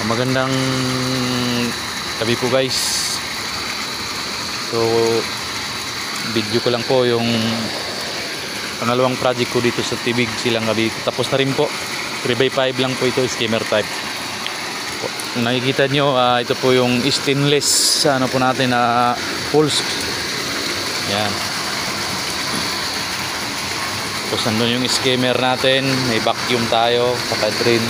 Magandang gabi po guys. So video ko lang po yung pangalawang project ko dito sa Tibig Silang Gabi. Tapos na rin po, 3x5 lang po ito, skimmer type. Kung nakikita nyo, ito po yung stainless ano po natin na pulse. Yan. Tapos nandun yung skimmer natin, may vacuum tayo, saka drain.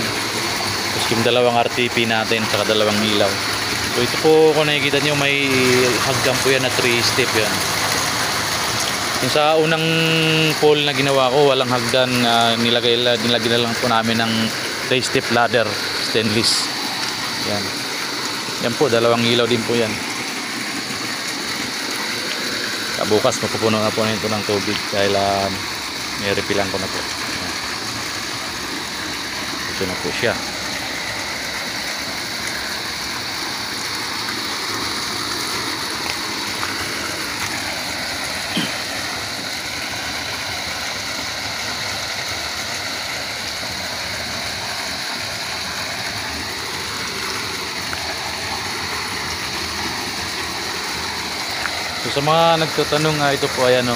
Tapos yung dalawang RTP natin, saka dalawang ilaw. So ito po, kung nakikita nyo, may hagdan po yan na 3-step yan. Yung sa unang pole na ginawa ko, walang hagdan, nilagay na lang po namin ng 3-step ladder, stainless. Yan. Yan po, dalawang ilaw din po yan. Bukas mapupuno na po nito ng tubig dahil may repilan ko na po. Yan. Ito na po siya. So sa mga nagtatanong, ito po ay ano,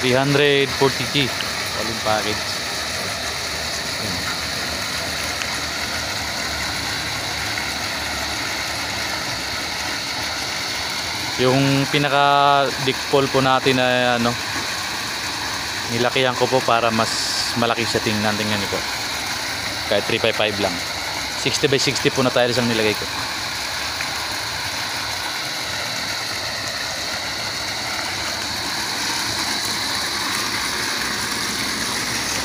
340G all-in package. Yung pinaka dick pole po natin na ano, nilakihan ko po para mas malaki siya. Tingnan niyo po, kahit 3x5 lang, 60x60 po na tiles ang nilagay ko.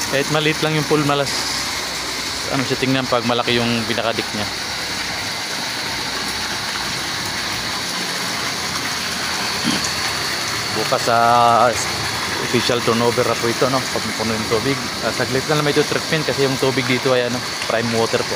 Kahit maliit lang yung pool, malas ano siya tingnan pag malaki yung pinakadik niya. Bukas sa official turnover na po ito, no? Pag puno yung tubig, saglit na lang may ito treatment kasi yung tubig dito ay ano, prime water po.